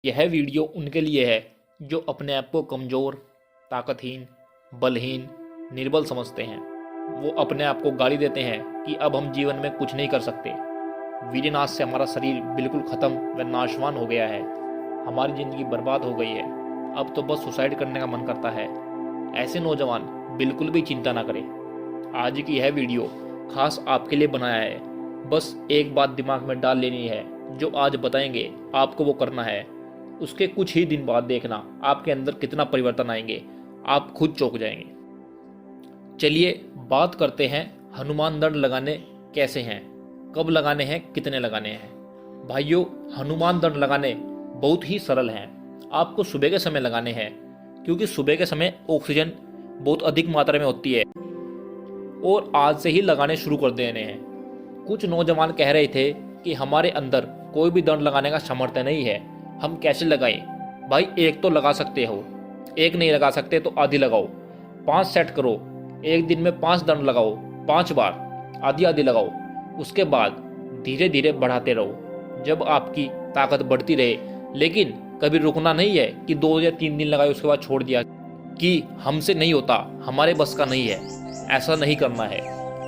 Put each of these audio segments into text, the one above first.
यह वीडियो उनके लिए है जो अपने आप को कमज़ोर, ताकतहीन, बलहीन, निर्बल समझते हैं। वो अपने आप को गाली देते हैं कि अब हम जीवन में कुछ नहीं कर सकते। वीरनाश से हमारा शरीर बिल्कुल ख़त्म व नाशवान हो गया है। हमारी ज़िंदगी बर्बाद हो गई है। अब तो बस सुसाइड करने का मन करता है। ऐसे नौजवान बिल्कुल भी चिंता ना करें। आज की यह वीडियो खास आपके लिए बनाया है। बस एक बात दिमाग में डाल लेनी है, जो आज बताएंगे आपको वो करना है। उसके कुछ ही दिन बाद देखना आपके अंदर कितना परिवर्तन आएंगे, आप खुद चौंक जाएंगे। चलिए बात करते हैं हनुमान दंड लगाने कैसे हैं, कब लगाने हैं, कितने लगाने हैं। भाइयों, हनुमान दंड लगाने बहुत ही सरल हैं। आपको सुबह के समय लगाने हैं, क्योंकि सुबह के समय ऑक्सीजन बहुत अधिक मात्रा में होती है और आज से ही लगाने शुरू कर देने हैं। कुछ नौजवान कह रहे थे कि हमारे अंदर कोई भी दंड लगाने का सामर्थ्य नहीं है, हम कैसे लगाएं। भाई, एक तो लगा सकते हो, एक नहीं लगा सकते तो आधी लगाओ। 5 सेट करो, एक दिन में 5 दंड लगाओ, 5 बार आधी आधी लगाओ। उसके बाद धीरे धीरे बढ़ाते रहो जब आपकी ताकत बढ़ती रहे। लेकिन कभी रुकना नहीं है कि 2 या 3 दिन लगाए उसके बाद छोड़ दिया कि हमसे नहीं होता, हमारे बस का नहीं है। ऐसा नहीं करना है।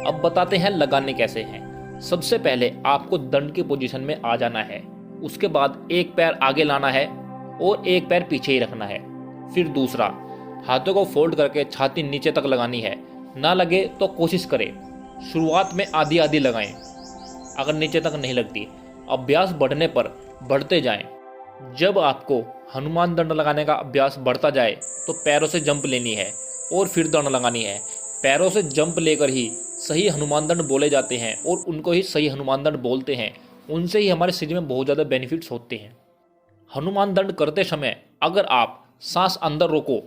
अब बताते हैं लगाने कैसे हैं। सबसे पहले आपको दंड की पोजीशन में आ जाना है। उसके बाद एक पैर आगे लाना है और एक पैर पीछे ही रखना है। फिर दूसरा, हाथों को फोल्ड करके छाती नीचे तक लगानी है। ना लगे तो कोशिश करें, शुरुआत में आधी आधी लगाएं अगर नीचे तक नहीं लगती। अभ्यास बढ़ने पर बढ़ते जाएं। जब आपको हनुमान दंड लगाने का अभ्यास बढ़ता जाए तो पैरों से जंप लेनी है और फिर दंड लगानी है। पैरों से जंप लेकर ही सही हनुमान दंड बोले जाते हैं और उनको ही सही हनुमान दंड बोलते हैं। उनसे ही हमारे शरीर में बहुत ज़्यादा बेनिफिट्स होते हैं। हनुमान दंड करते समय अगर आप सांस अंदर रोको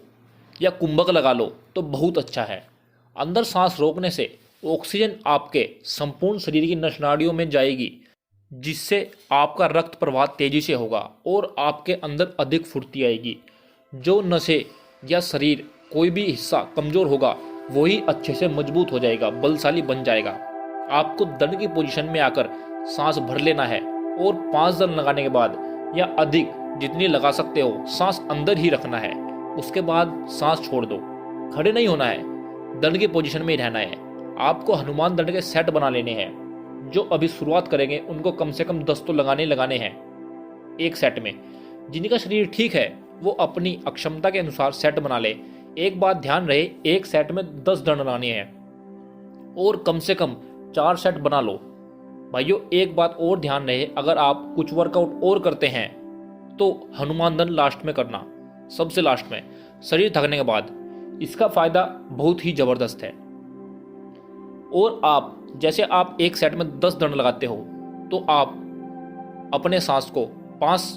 या कुंभक लगा लो तो बहुत अच्छा है। अंदर सांस रोकने से ऑक्सीजन आपके संपूर्ण शरीर की नस नाड़ियों में जाएगी, जिससे आपका रक्त प्रवाह तेजी से होगा और आपके अंदर अधिक फुर्ती आएगी। जो नसें या शरीर कोई भी हिस्सा कमज़ोर होगा वही अच्छे से मजबूत हो जाएगा, बलशाली बन जाएगा। आपको दंड की पोजीशन में आकर सांस भर लेना है और 5 दंड लगाने के बाद या अधिक जितनी लगा सकते हो सांस अंदर ही रखना है। उसके बाद सांस छोड़ दो। खड़े नहीं होना है, दंड की पोजीशन में ही रहना है। आपको हनुमान दंड के सेट बना लेने हैं। जो अभी शुरुआत करेंगे उनको कम से कम 10 तो लगाने हैं एक सेट में। जिनका शरीर ठीक है वो अपनी अक्षमता के अनुसार सेट बना ले। एक बात ध्यान रहे, एक सेट में 10 दंड लगाने हैं और कम से कम 4 सेट बना लो। भाइयों, एक बात और ध्यान रहे, अगर आप कुछ वर्कआउट और करते हैं तो हनुमान दंड लास्ट में करना, सबसे लास्ट में, शरीर थकने के बाद। इसका फायदा बहुत ही जबरदस्त है। और आप एक सेट में 10 दंड लगाते हो तो आप अपने सांस को 5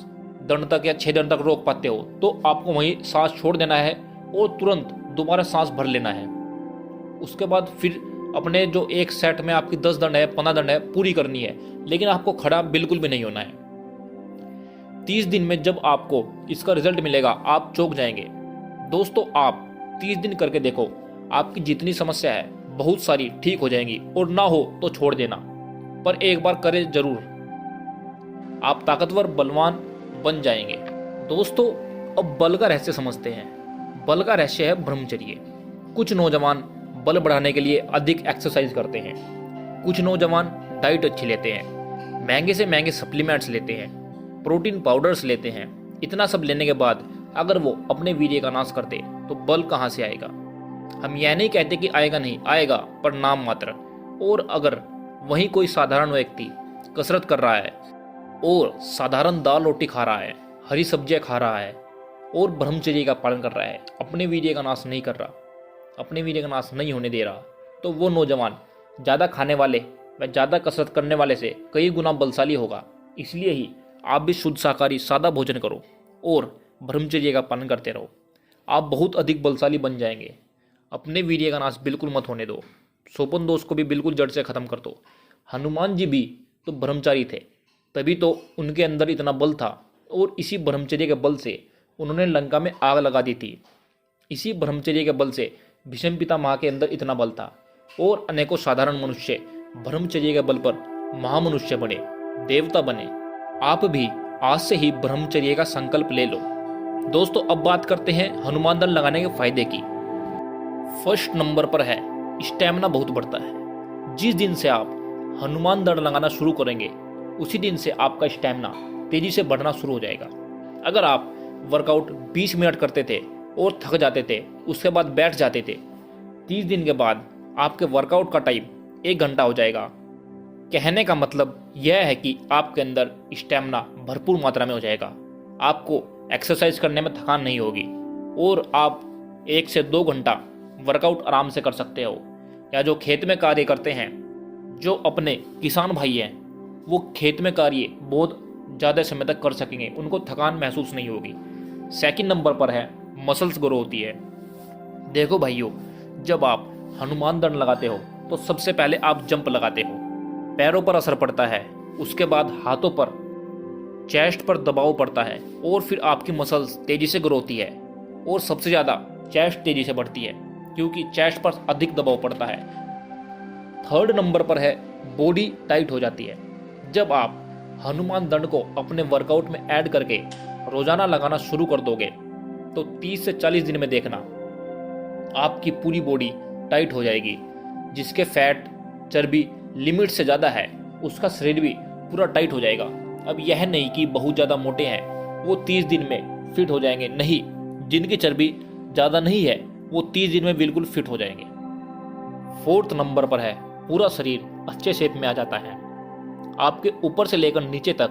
दंड तक या 6 दंड तक रोक पाते हो, तो आपको वहीं सांस छोड़ देना है और तुरंत दोबारा सांस भर लेना है। उसके बाद फिर अपने जो एक सेट में आपकी 10 दंड है, 15 दंड है, पूरी करनी है। लेकिन आपको खड़ा बिल्कुल भी नहीं होना है। 30 दिन में जब आपको इसका रिजल्ट मिलेगा आप चौंक जाएंगे। दोस्तों, आप 30 दिन करके देखो, आपकी जितनी समस्या है बहुत सारी ठीक हो जाएंगी। और ना हो तो छोड़ देना, पर एक बार करें जरूर। आप ताकतवर, बलवान बन जाएंगे। दोस्तों, अब बल का रहस्य समझते हैं। बल का रहस्य है ब्रह्मचर्य। कुछ नौजवान बल बढ़ाने के लिए अधिक एक्सरसाइज करते हैं। कुछ नौजवान डाइट अच्छी लेते हैं, महंगे से महंगे सप्लीमेंट्स लेते हैं, प्रोटीन पाउडर्स लेते हैं। इतना सब लेने के बाद अगर वो अपने वीर्य का नाश करते तो बल कहाँ से आएगा। हम यह नहीं कहते कि आएगा नहीं, आएगा, पर नाम मात्र। और अगर वहीं कोई साधारण व्यक्ति कसरत कर रहा है और साधारण दाल रोटी खा रहा है, हरी सब्जियां खा रहा है और ब्रह्मचर्य का पालन कर रहा है, अपने वीर्य का नाश नहीं कर रहा, अपने वीर्य का नाश नहीं होने दे रहा, तो वो नौजवान ज़्यादा खाने वाले व ज़्यादा कसरत करने वाले से कई गुना बलशाली होगा। इसलिए ही आप भी शुद्ध शाकाहारी सादा भोजन करो और ब्रह्मचर्य का पालन करते रहो। आप बहुत अधिक बलशाली बन जाएंगे। अपने वीर्य का नाश बिल्कुल मत होने दो। सोपन दोष को भी बिल्कुल जड़ से ख़त्म कर दो। हनुमान जी भी तो ब्रह्मचारी थे, तभी तो उनके अंदर इतना बल था और इसी ब्रह्मचर्य के बल से उन्होंने लंका में आग लगा दी थी। इसी ब्रह्मचर्य के बल से भीष्म पितामह के अंदर इतना बल था और अनेकों साधारण मनुष्य ब्रह्मचर्य के बल पर महामनुष्य बने, देवता बने। आप भी आज से ही ब्रह्मचर्य का संकल्प ले लो। दोस्तों अब बात करते हैं हनुमान दंड लगाने के फायदे की। फर्स्ट नंबर पर है स्टैमिना बहुत बढ़ता है। जिस दिन से आप हनुमान दंड लगाना शुरू करेंगे उसी दिन से आपका स्टैमिना तेजी से बढ़ना शुरू हो जाएगा। अगर आप वर्कआउट 20 मिनट करते थे और थक जाते थे, उसके बाद बैठ जाते थे, 30 दिन के बाद आपके वर्कआउट का टाइम 1 घंटा हो जाएगा। कहने का मतलब यह है कि आपके अंदर स्टैमिना भरपूर मात्रा में हो जाएगा। आपको एक्सरसाइज करने में थकान नहीं होगी और आप 1 से 2 घंटा वर्कआउट आराम से कर सकते हो। या जो खेत में कार्य करते हैं, जो अपने किसान भाई हैं, वो खेत में कार्य बहुत ज़्यादा समय तक कर सकेंगे, उनको थकान महसूस नहीं होगी। सेकंड नंबर पर है मसल्स ग्रो होती है। देखो भाइयों, जब आप हनुमान दंड लगाते हो तो सबसे पहले आप जंप लगाते हो, पैरों पर असर पड़ता है, उसके बाद हाथों पर, चेस्ट पर दबाव पड़ता है और फिर आपकी मसल्स तेजी से ग्रो होती है और सबसे ज़्यादा चेस्ट तेजी से बढ़ती है क्योंकि चेस्ट पर अधिक दबाव पड़ता है। थर्ड नंबर पर है बॉडी टाइट हो जाती है। जब आप हनुमान दंड को अपने वर्कआउट में ऐड करके रोजाना लगाना शुरू कर दोगे तो 30 से 40 दिन में देखना आपकी पूरी बॉडी टाइट हो जाएगी। जिसके फैट, चर्बी लिमिट से ज़्यादा है, उसका शरीर भी पूरा टाइट हो जाएगा। अब यह नहीं कि बहुत ज़्यादा मोटे हैं वो 30 दिन में फिट हो जाएंगे, नहीं। जिनकी चर्बी ज़्यादा नहीं है वो 30 दिन में बिल्कुल फिट हो जाएंगे। फोर्थ नंबर पर है पूरा शरीर अच्छे शेप में आ जाता है। आपके ऊपर से लेकर नीचे तक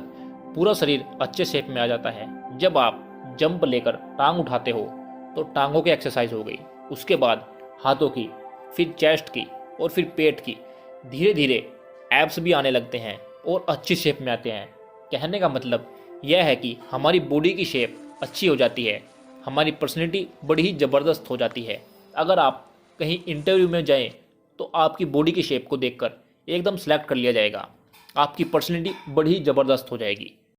पूरा शरीर अच्छे शेप में आ जाता है। जब आप जंप लेकर टांग उठाते हो तो टांगों की एक्सरसाइज हो गई, उसके बाद हाथों की, फिर चेस्ट की और फिर पेट की। धीरे धीरे एब्स भी आने लगते हैं और अच्छी शेप में आते हैं। कहने का मतलब यह है कि हमारी बॉडी की शेप अच्छी हो जाती है, हमारी पर्सनैलिटी बड़ी ही ज़बरदस्त हो जाती है। अगर आप कहीं इंटरव्यू में जाएं तो आपकी बॉडी की शेप को देखकर एकदम सेलेक्ट कर लिया जाएगा, आपकी पर्सनैलिटी बड़ी ही ज़बरदस्त हो जाएगी।